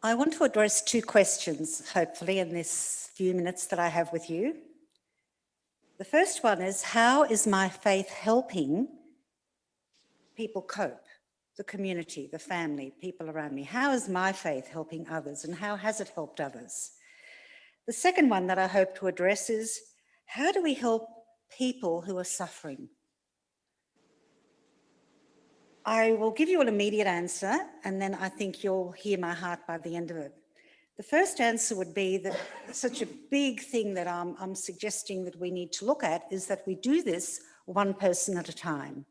I want to address two questions, hopefully, in this few minutes that I have with you. The first one is, how is my faith helping people cope? The community, the family, people around me. How is my faith helping others, and how has it helped others? The second one that I hope to address is, how do we help people who are suffering? I will give you an immediate answer, and then I think you'll hear my heart by the end of it. The first answer would be that such a big thing that I'm suggesting that we need to look at is that we do this one person at a time.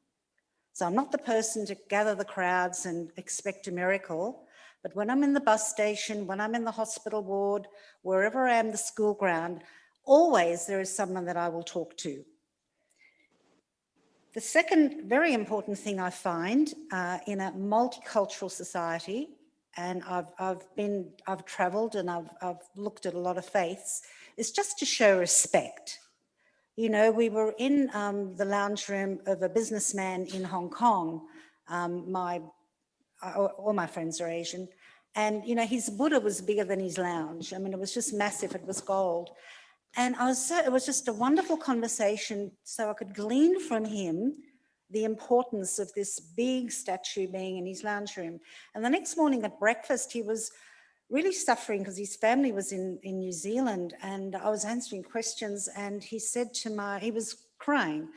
So I'm not the person to gather the crowds and expect a miracle, but when I'm in the bus station, when I'm in the hospital ward, wherever I am, the school ground, always there is someone that I will talk to. The second very important thing I find in a multicultural society, and I've travelled and I've looked at a lot of faiths, is just to show respect. You know, we were in the lounge room of a businessman in Hong Kong. All my friends are Asian. And, you know, his Buddha was bigger than his lounge. I mean, it was just massive. It was gold. And it was just a wonderful conversation. So I could glean from him the importance of this big statue being in his lounge room. And the next morning at breakfast, he was really suffering because his family was in New Zealand, and I was answering questions, and he was crying,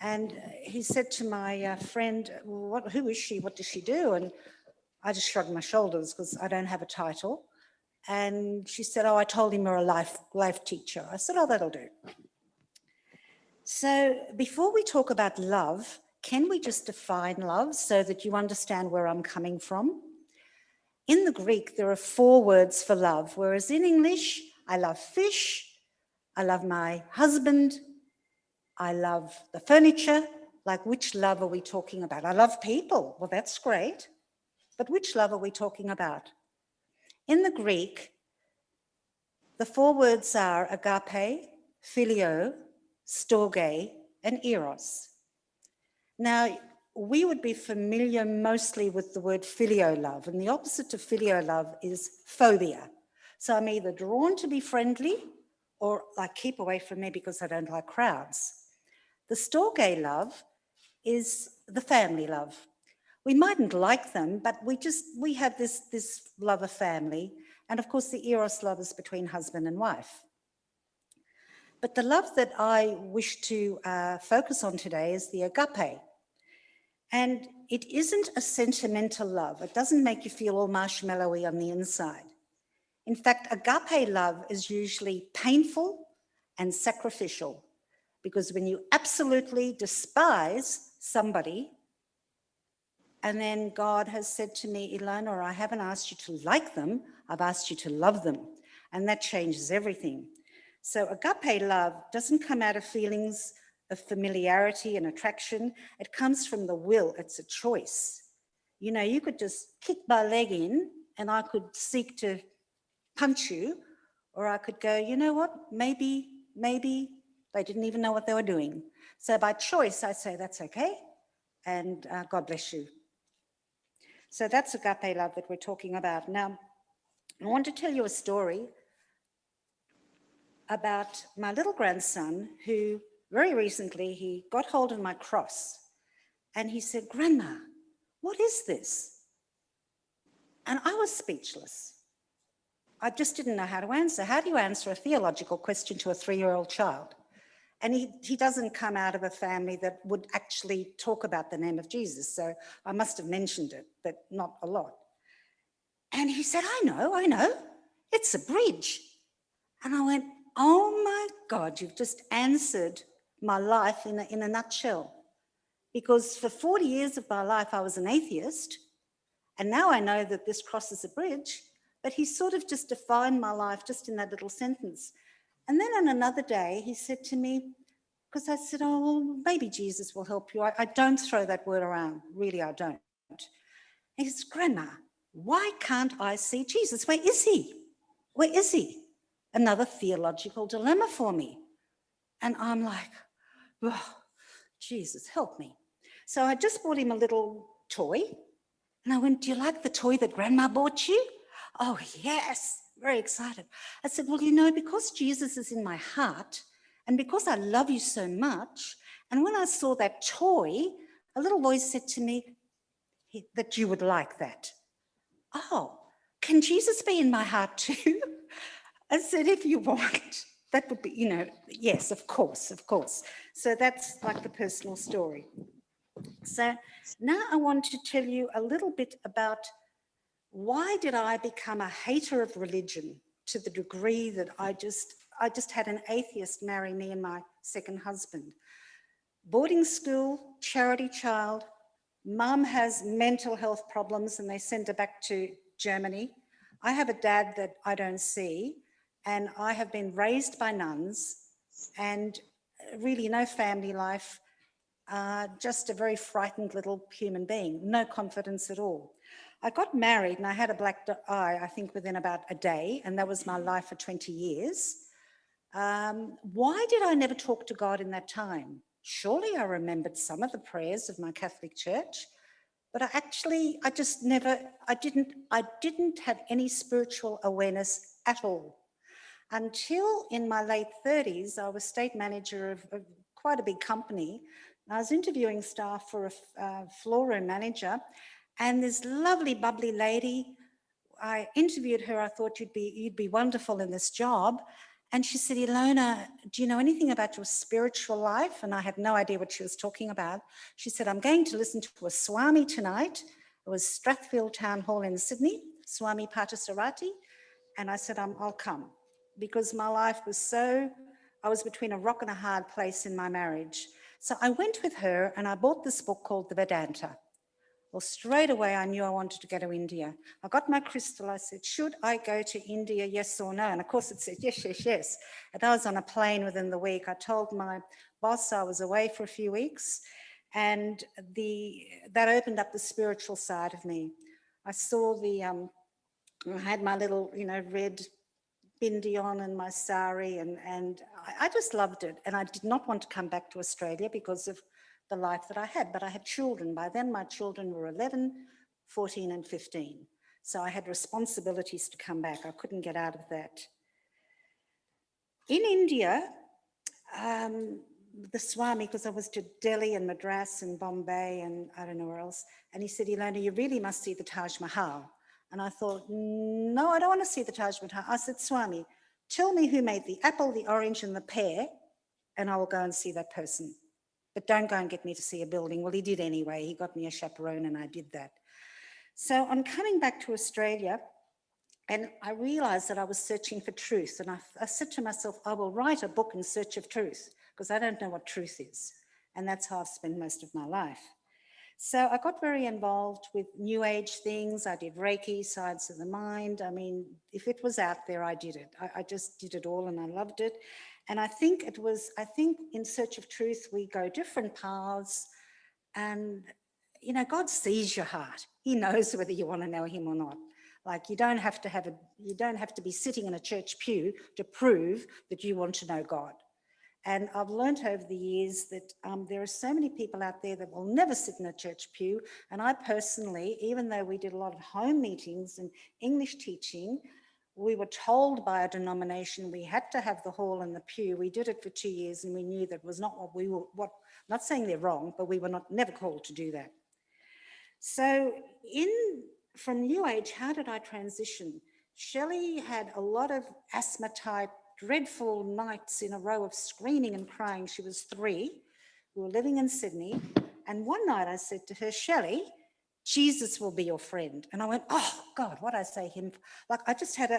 and he said to my friend, well, who is she? What does she do? And I just shrugged my shoulders because I don't have a title. And she said, oh, I told him you're a life teacher. I said, oh, that'll do. So before we talk about love, can we just define love so that you understand where I'm coming from? In the Greek, there are 4 words for love, whereas in English, I love fish, I love my husband, I love the furniture. Like, which love are we talking about? I love people. Well, that's great. But which love are we talking about? In the Greek, the 4 words are agape, phileo, storge, and eros. Now, we would be familiar mostly with the word filio love, and the opposite of filio love is phobia. So I'm either drawn to be friendly or I keep away from me because I don't like crowds. The storge love is the family love. We mightn't like them, but we have this love of family. And of course, the eros love is between husband and wife. But the love that I wish to focus on today is the agape. And it isn't a sentimental love. It doesn't make you feel all marshmallowy on the inside. In fact, agape love is usually painful and sacrificial, because when you absolutely despise somebody, and then God has said to me, Ilona, I haven't asked you to like them, I've asked you to love them. And that changes everything. So agape love doesn't come out of feelings of familiarity and attraction. It comes from the will. It's a choice. You know, you could just kick my leg in and I could seek to punch you, or I could go, you know what, maybe they didn't even know what they were doing. So by choice, I say, that's okay, and God bless you. So that's agape love that we're talking about. Now, I want to tell you a story about my little grandson who very recently, he got hold of my cross and he said, Grandma, what is this? And I was speechless. I just didn't know how to answer. How do you answer a theological question to a 3-year-old child? And he doesn't come out of a family that would actually talk about the name of Jesus. So I must have mentioned it, but not a lot. And he said, I know, it's a bridge. And I went, oh my God, you've just answered my life in a nutshell. Because for 40 years of my life, I was an atheist. And now I know that this crosses a bridge, but he sort of just defined my life just in that little sentence. And then on another day, he said to me, because I said, oh, well, maybe Jesus will help you. I don't throw that word around. Really, I don't. And he says, Grandma, why can't I see Jesus? Where is he? Where is he? Another theological dilemma for me. And I'm like, oh, Jesus, help me. So I just bought him a little toy. And I went, do you like the toy that Grandma bought you? Oh, yes, very excited. I said, well, you know, because Jesus is in my heart and because I love you so much, and when I saw that toy, a little voice said to me that you would like that. Oh, can Jesus be in my heart too? I said, if you want, that would be, you know, yes, of course, of course. So that's like the personal story. So now I want to tell you a little bit about why did I become a hater of religion to the degree that I just had an atheist marry me and my second husband. Boarding school, charity child, mum has mental health problems and they send her back to Germany. I have a dad that I don't see, and I have been raised by nuns and really no family life, just a very frightened little human being, no confidence at all. I got married and I had a black eye, I think within about a day, and that was my life for 20 years. Why did I never talk to God in that time? Surely I remembered some of the prayers of my Catholic church, but I just never, I didn't have any spiritual awareness at all. Until in my late 30s, I was state manager of quite a big company. I was interviewing staff for a floor room manager, and this lovely, bubbly lady, I interviewed her. I thought you'd be wonderful in this job. And she said, Ilona, do you know anything about your spiritual life? And I had no idea what she was talking about. She said, I'm going to listen to a Swami tonight. It was Strathfield Town Hall in Sydney, Swami Parthasarati. And I said, I'll come, because my life was I was between a rock and a hard place in my marriage. So I went with her and I bought this book called The Vedanta. Well, straight away, I knew I wanted to go to India. I got my crystal. I said, should I go to India, yes or no? And of course, it said, yes, yes, yes. And I was on a plane within the week. I told my boss I was away for a few weeks, and that opened up the spiritual side of me. I saw I had my little, red bindi on and my sari, and I just loved it. And I did not want to come back to Australia because of the life that I had, but I had children. By then, my children were 11, 14, and 15. So I had responsibilities to come back. I couldn't get out of that. In India, the Swami, because I was to Delhi and Madras and Bombay and I don't know where else, and he said, Ilona, you really must see the Taj Mahal. And I thought, no, I don't want to see the Taj Mahal. I said, Swami, tell me who made the apple, the orange, and the pear, and I will go and see that person. But don't go and get me to see a building. Well, he did anyway. He got me a chaperone and I did that. So I'm coming back to Australia, and I realized that I was searching for truth. And I said to myself, I will write a book in search of truth, because I don't know what truth is. And that's how I've spent most of my life. So I got very involved with New Age things. I did Reiki, Science of the Mind. I mean, if it was out there, I did it. I just did it all and I loved it. And I think in Search of Truth, we go different paths. And, God sees your heart. He knows whether you want to know him or not. Like, you don't have to be sitting in a church pew to prove that you want to know God. And I've learned over the years that there are so many people out there that will never sit in a church pew. And I personally, even though we did a lot of home meetings and English teaching, we were told by a denomination we had to have the hall and the pew. We did it for 2 years and we knew that was not not saying they're wrong, but we were never called to do that. So from New Age, how did I transition? Shelley had a lot of asthma type, dreadful nights in a row of screaming and crying. She was 3. We were living in Sydney. And one night I said to her, Shelley, Jesus will be your friend. And I went, oh God, what I say him? Like, I just had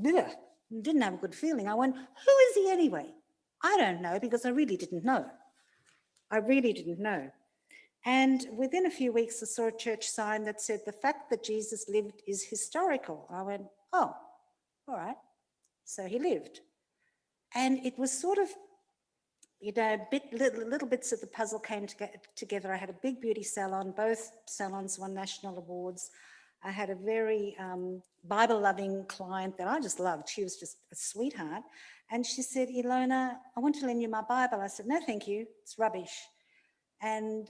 didn't have a good feeling. I went, who is he anyway? I don't know, because I really didn't know. And within a few weeks, I saw a church sign that said, the fact that Jesus lived is historical. I went, oh, all right. So he lived. And it was sort of, little bits of the puzzle came together. I had a big beauty salon. Both salons won national awards. I had a very Bible-loving client that I just loved. She was just a sweetheart. And she said, Ilona, I want to lend you my Bible. I said, no, thank you. It's rubbish. And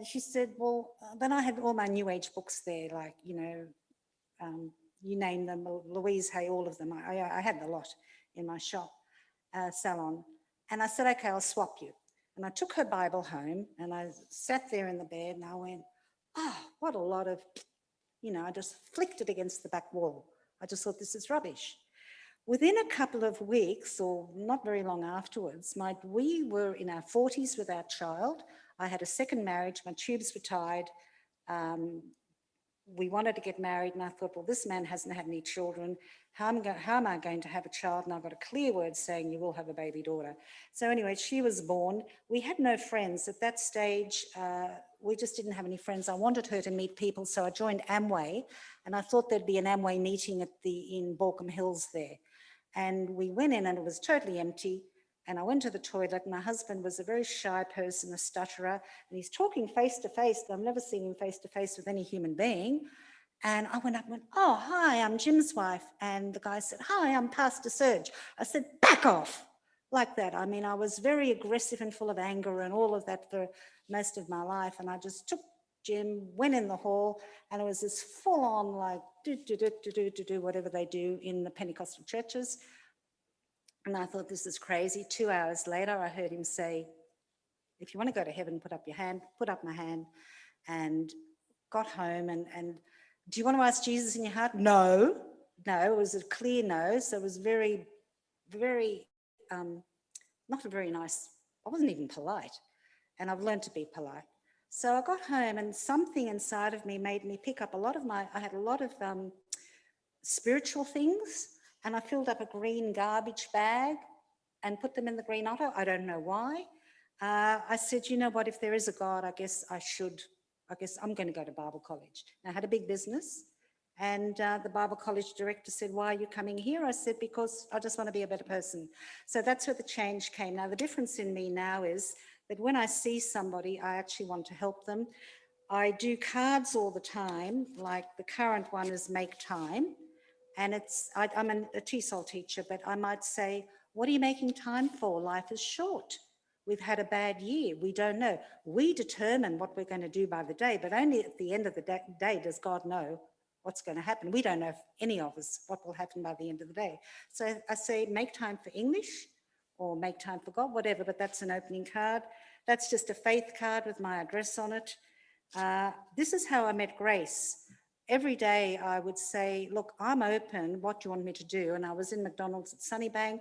she said, well, then I had all my New Age books there, like, you name them, Louise Hay, all of them. I had the lot in my shop, salon. And I said, okay, I'll swap you. And I took her Bible home and I sat there in the bed and I went, oh, what a lot of, I just flicked it against the back wall. I just thought, this is rubbish. Within a couple of weeks, or not very long afterwards, we were in our 40s with our child. I had a second marriage, my tubes were tied. We wanted to get married and I thought, well, this man hasn't had any children. How am I going to have a child? And I got a clear word saying you will have a baby daughter. So anyway, she was born. We had no friends at that stage. We just didn't have any friends. I wanted her to meet people, so I joined Amway, and I thought there'd be an Amway meeting in Balcombe Hills there. And we went in and it was totally empty. And I went to the toilet. My husband was a very shy person, a stutterer, and he's talking face to face. I've never seen him face to face with any human being. And I went up and went, oh, hi, I'm Jim's wife. And the guy said, hi, I'm Pastor Serge. I said, back off, like that. I mean, I was very aggressive and full of anger and all of that for most of my life. And I just took Jim, went in the hall, and it was this full on like do, whatever they do in the Pentecostal churches. And I thought, this is crazy. 2 hours later, I heard him say, if you want to go to heaven, put up your hand, put up my hand. And got home and do you want to ask Jesus in your heart? No, it was a clear no. So it was very, very, not a very nice, I wasn't even polite. And I've learned to be polite. So I got home and something inside of me made me pick up I had a lot of spiritual things, and I filled up a green garbage bag and put them in the green auto. I don't know why. I said, you know what, if there is a God, I guess I'm going to go to Bible college. Now, I had a big business, and the Bible college director said, why are you coming here? I said, because I just want to be a better person. So that's where the change came. Now, the difference in me now is that when I see somebody, I actually want to help them. I do cards all the time, like the current one is Make Time. And I'm a TESOL teacher, but I might say, what are you making time for? Life is short. We've had a bad year. We don't know. We determine what we're going to do by the day, but only at the end of the day does God know what's going to happen. We don't know, if any of us, what will happen by the end of the day. So I say, make time for English or make time for God, whatever, but that's an opening card. That's just a faith card with my address on it. This is how I met Grace. Every day I would say, look, I'm open. What do you want me to do? And I was in McDonald's at Sunnybank.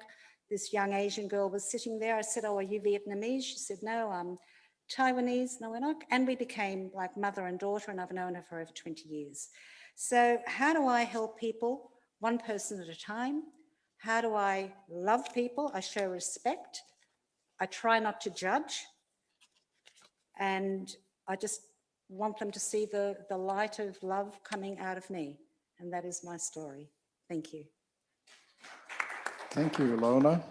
This young Asian girl was sitting there. I said, oh, are you Vietnamese? She said, no, I'm Taiwanese. And I went, okay. And we became like mother and daughter, and I've known her for over 20 years. So how do I help people? One person at a time. How do I love people? I show respect. I try not to judge. And I just want them to see the light of love coming out of me. And that is my story. Thank you. Thank you, Ilona.